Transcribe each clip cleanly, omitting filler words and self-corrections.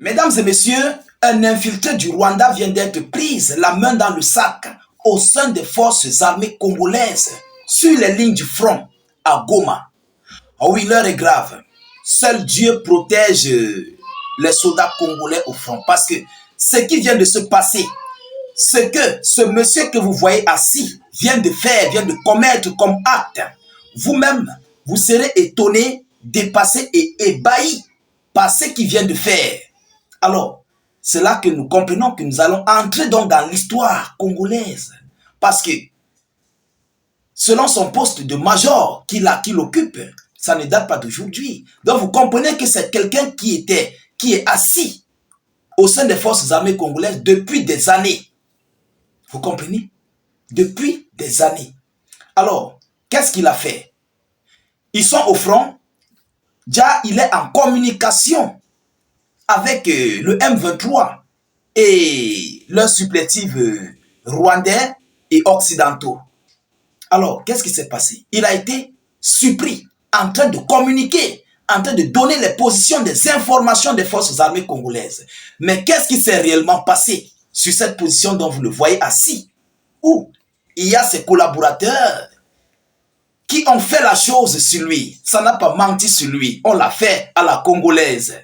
Mesdames et messieurs, un infiltré du Rwanda vient d'être pris la main dans le sac au sein des forces armées congolaises sur les lignes du front à Goma. Ah oui, l'heure est grave. Seul Dieu protège les soldats congolais au front parce que ce qui vient de se passer, ce que ce monsieur que vous voyez assis vient de faire, vient de commettre comme acte, vous-même, vous serez étonné, dépassé et ébahi par ce qu'il vient de faire. Alors, c'est là que nous comprenons que nous allons entrer donc dans l'histoire congolaise. Parce que, selon son poste de major qu'il occupe, ça ne date pas d'aujourd'hui. Donc, vous comprenez que c'est quelqu'un qui est assis au sein des forces armées congolaises depuis des années. Vous comprenez? Depuis des années. Alors, qu'est-ce qu'il a fait? Ils sont au front. Déjà, il est en communication avec le M23 et leurs supplétifs rwandais et occidentaux. Alors, qu'est-ce qui s'est passé? Il a été surpris, en train de communiquer, en train de donner les positions des informations des forces armées congolaises. Mais qu'est-ce qui s'est réellement passé sur cette position dont vous le voyez assis? Où il y a ses collaborateurs qui ont fait la chose sur lui. Ça n'a pas menti sur lui. On l'a fait à la congolaise.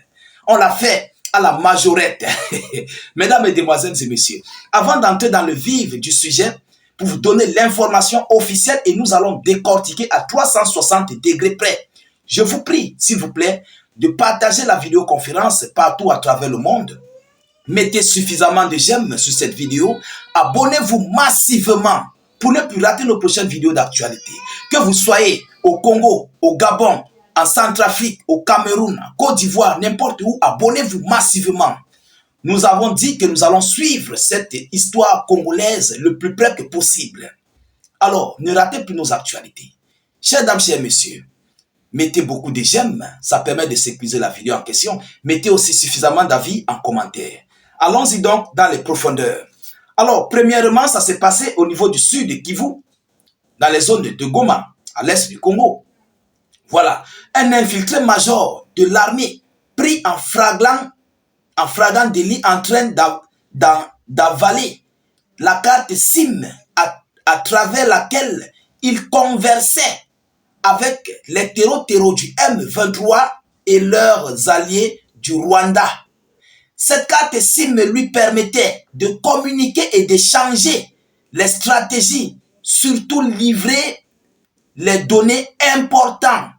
On l'a fait à la majorette. Mesdames, mesdemoiselles et messieurs, avant d'entrer dans le vif du sujet, pour vous donner l'information officielle et nous allons décortiquer à 360 degrés près. Je vous prie, s'il vous plaît, de partager la vidéoconférence partout à travers le monde. Mettez suffisamment de j'aime sur cette vidéo. Abonnez-vous massivement pour ne plus rater nos prochaines vidéos d'actualité. Que vous soyez au Congo, au Gabon, en Centrafrique, au Cameroun, en Côte d'Ivoire, n'importe où, abonnez-vous massivement. Nous avons dit que nous allons suivre cette histoire congolaise le plus près que possible. Alors, ne ratez plus nos actualités. Chers dames, chers messieurs, mettez beaucoup de j'aime, ça permet de sécuriser la vidéo en question. Mettez aussi suffisamment d'avis en commentaire. Allons-y donc dans les profondeurs. Alors, premièrement, ça s'est passé au niveau du sud de Kivu, dans les zones de Goma, à l'est du Congo. Voilà, un infiltré major de l'armée pris en flagrant délit en train d'avaler la carte SIM à travers laquelle il conversait avec les terreaux du M23 et leurs alliés du Rwanda. Cette carte SIM lui permettait de communiquer et d'échanger les stratégies, surtout livrer les données importantes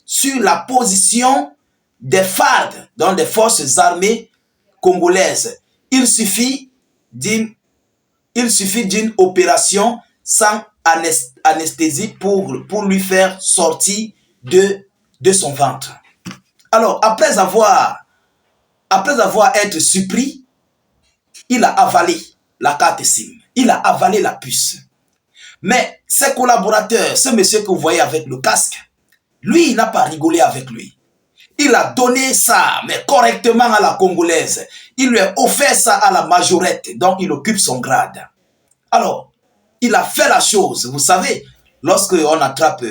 sur la position des FARD, dans des forces armées congolaises. Il suffit d'une opération sans anesthésie pour lui faire sortir de son ventre. Alors, après avoir été surpris, il a avalé la carte SIM. Il a avalé la puce. Mais ses collaborateurs, ce monsieur que vous voyez avec le casque, lui, il n'a pas rigolé avec lui. Il a donné ça, mais correctement à la congolaise. Il lui a offert ça à la majorette, donc il occupe son grade. Alors, il a fait la chose. Vous savez, lorsqu'on attrape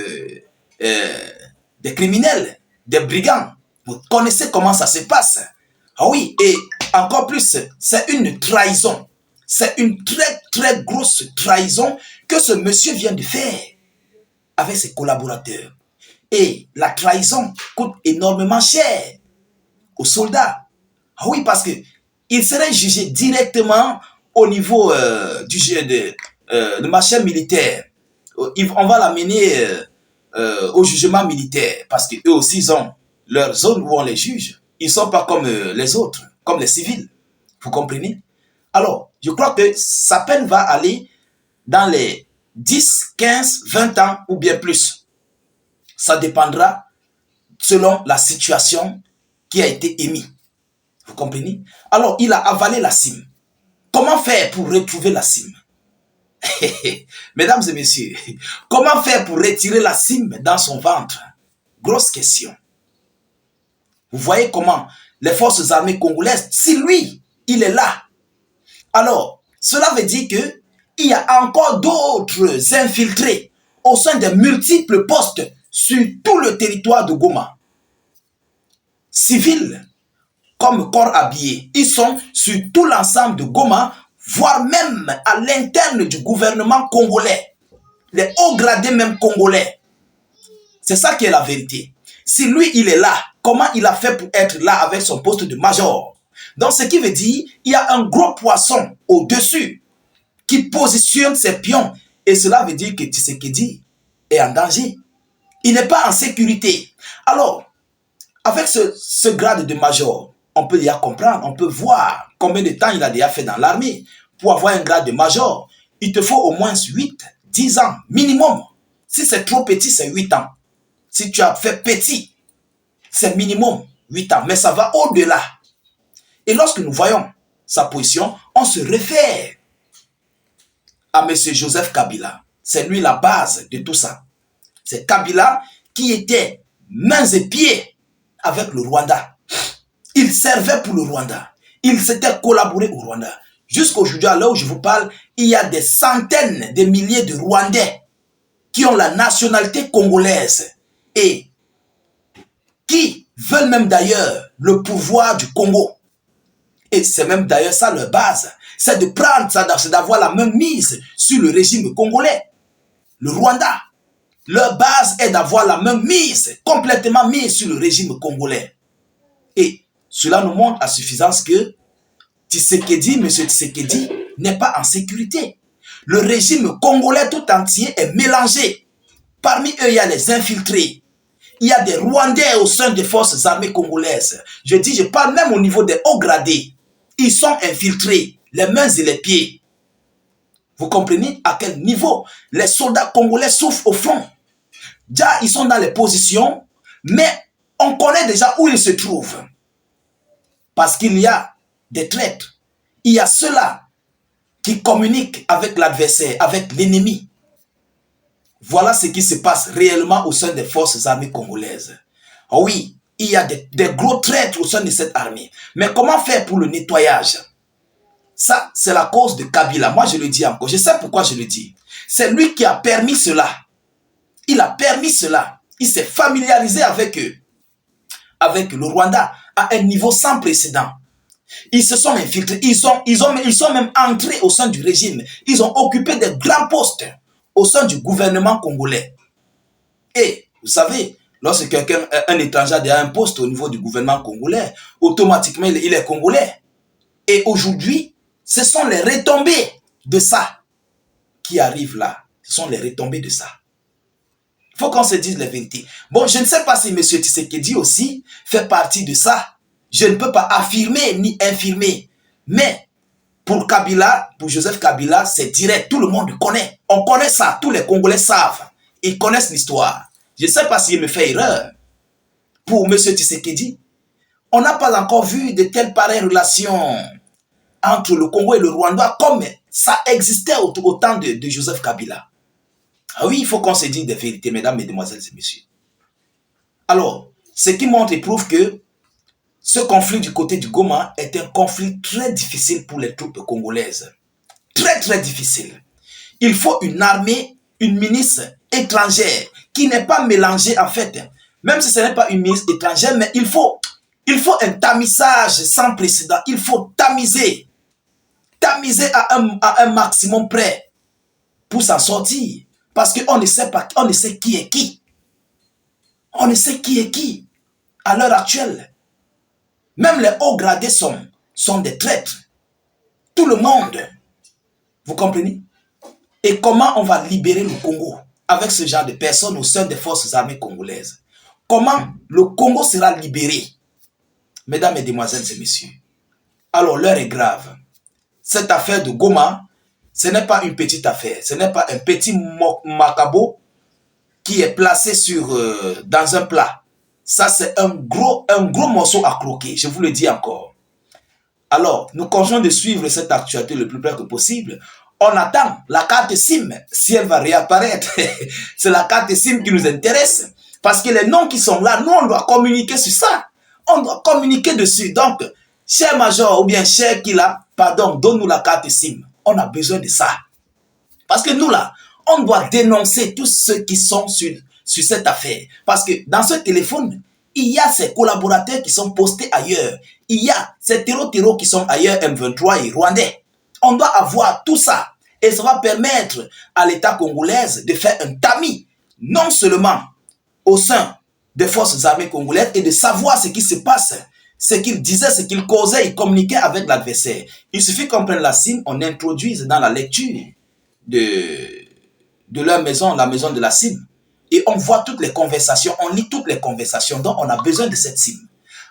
des criminels, des brigands, vous connaissez comment ça se passe. Ah oui, et encore plus, c'est une trahison. C'est une très, très grosse trahison que ce monsieur vient de faire avec ses collaborateurs. Et la trahison coûte énormément cher aux soldats. Ah oui, parce que il serait jugé directement au niveau de machin militaire. On va l'amener au jugement militaire parce qu'eux aussi, ils ont leur zone où on les juge. Ils ne sont pas comme les autres, comme les civils. Vous comprenez? Alors, je crois que sa peine va aller dans les 10, 15, 20 ans ou bien plus. Ça dépendra selon la situation qui a été émise. Vous comprenez? Alors, il a avalé la SIM. Comment faire pour retrouver la SIM? Mesdames et messieurs, comment faire pour retirer la SIM dans son ventre? Grosse question. Vous voyez comment les forces armées congolaises, si lui, il est là, alors, cela veut dire qu'il y a encore d'autres infiltrés au sein de multiples postes sur tout le territoire de Goma. Civils, comme corps habillé. Ils sont sur tout l'ensemble de Goma, voire même à l'interne du gouvernement congolais. Les hauts gradés même congolais. C'est ça qui est la vérité. Si lui, il est là, comment il a fait pour être là avec son poste de major? Donc, ce qui veut dire, il y a un gros poisson au-dessus qui positionne ses pions. Et cela veut dire que Tshisekedi est en danger. Il n'est pas en sécurité. Alors, avec ce grade de major, on peut déjà comprendre, on peut voir combien de temps il a déjà fait dans l'armée. Pour avoir un grade de major, il te faut au moins 8, 10 ans minimum. Si c'est trop petit, c'est 8 ans. Si tu as fait petit, c'est minimum 8 ans. Mais ça va au-delà. Et lorsque nous voyons sa position, on se réfère à M. Joseph Kabila. C'est lui la base de tout ça. C'est Kabila qui était mains et pieds avec le Rwanda. Il servait pour le Rwanda. Il s'était collaboré au Rwanda. Jusqu'aujourd'hui, à l'heure où je vous parle, il y a des centaines de milliers de Rwandais qui ont la nationalité congolaise et qui veulent même d'ailleurs le pouvoir du Congo. Et c'est même d'ailleurs ça leur base. C'est de prendre ça, c'est d'avoir la même mise sur le régime congolais. Le Rwanda, leur base est d'avoir la même mise, complètement mise sur le régime congolais. Et cela nous montre à suffisance que Tshisekedi, M. Tshisekedi, n'est pas en sécurité. Le régime congolais tout entier est mélangé. Parmi eux, il y a les infiltrés. Il y a des Rwandais au sein des forces armées congolaises. Je parle même au niveau des hauts gradés. Ils sont infiltrés, les mains et les pieds. Vous comprenez à quel niveau les soldats congolais souffrent au front. Déjà, ils sont dans les positions, mais on connaît déjà où ils se trouvent. Parce qu'il y a des traîtres. Il y a ceux-là qui communiquent avec l'adversaire, avec l'ennemi. Voilà ce qui se passe réellement au sein des forces armées congolaises. Oh oui, il y a des gros traîtres au sein de cette armée. Mais comment faire pour le nettoyage? Ça, c'est la cause de Kabila. Moi, je le dis encore. Je sais pourquoi je le dis. C'est lui qui a permis cela. Il a permis cela. Il s'est familiarisé avec eux, avec le Rwanda, à un niveau sans précédent. Ils se sont infiltrés. Ils sont même entrés au sein du régime. Ils ont occupé des grands postes au sein du gouvernement congolais. Et, vous savez, lorsque quelqu'un, un étranger a un poste au niveau du gouvernement congolais, automatiquement, il est congolais. Et aujourd'hui, ce sont les retombées de ça qui arrivent là. Ce sont les retombées de ça. Il faut qu'on se dise la vérité. Bon, je ne sais pas si M. Tshisekedi aussi fait partie de ça. Je ne peux pas affirmer ni infirmer. Mais pour Kabila, pour Joseph Kabila, c'est direct. Tout le monde connaît. On connaît ça. Tous les Congolais savent. Ils connaissent l'histoire. Je ne sais pas s'il me fait erreur. Pour M. Tshisekedi, on n'a pas encore vu de telles pareilles relations entre le Congo et le Rwanda comme ça existait au temps de Joseph Kabila. Ah oui, il faut qu'on se dise des vérités, mesdames, mesdemoiselles et messieurs. Alors, ce qui montre et prouve que ce conflit du côté du Goma est un conflit très difficile pour les troupes congolaises. Très, très difficile. Il faut une armée, une milice étrangère qui n'est pas mélangée en fait. Même si ce n'est pas une milice étrangère, mais il faut un tamisage sans précédent. Il faut tamiser. Tamiser à un maximum près pour s'en sortir. Parce qu'on ne sait pas, on ne sait qui est qui. On ne sait qui est qui à l'heure actuelle. Même les hauts gradés sont des traîtres. Tout le monde. Vous comprenez? Et comment on va libérer le Congo avec ce genre de personnes au sein des forces armées congolaises? Comment le Congo sera libéré? Mesdames, mesdemoiselles et messieurs. Alors l'heure est grave. Cette affaire de Goma, ce n'est pas une petite affaire. Ce n'est pas un petit macabo qui est placé dans un plat. Ça, c'est un gros morceau à croquer. Je vous le dis encore. Alors, nous continuons de suivre cette actualité le plus près que possible. On attend la carte SIM, si elle va réapparaître. C'est la carte SIM qui nous intéresse. Parce que les noms qui sont là, nous, on doit communiquer sur ça. On doit communiquer dessus. Donc, cher Major ou bien cher Kila, pardon, donne-nous la carte SIM. On a besoin de ça. Parce que nous, là, on doit dénoncer tous ceux qui sont sur cette affaire. Parce que dans ce téléphone, Il y a ces collaborateurs qui sont postés ailleurs. Il y a ces terreaux qui sont ailleurs, M23 et Rwandais. On doit avoir tout ça. Et ça va permettre à l'État congolais de faire un tamis, non seulement au sein des forces armées congolaises et de savoir ce qui se passe, ce qu'ils disaient, ce qu'ils causaient, ils communiquaient avec l'adversaire. Il suffit qu'on prenne la cible, on introduise dans la lecture de leur maison, la maison de la cible, et on voit toutes les conversations, on lit toutes les conversations, donc on a besoin de cette cible.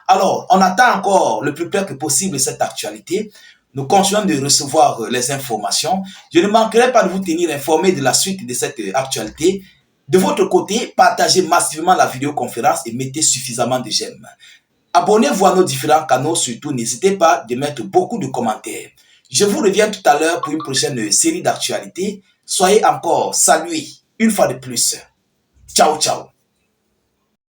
Alors, on attend encore le plus près que possible cette actualité. Nous continuons de recevoir les informations. Je ne manquerai pas de vous tenir informé de la suite de cette actualité. De votre côté, partagez massivement la vidéoconférence et mettez suffisamment de j'aime. Abonnez-vous à nos différents canaux, surtout n'hésitez pas de mettre beaucoup de commentaires. Je vous reviens tout à l'heure pour une prochaine série d'actualités. Soyez encore salués une fois de plus. Ciao, ciao.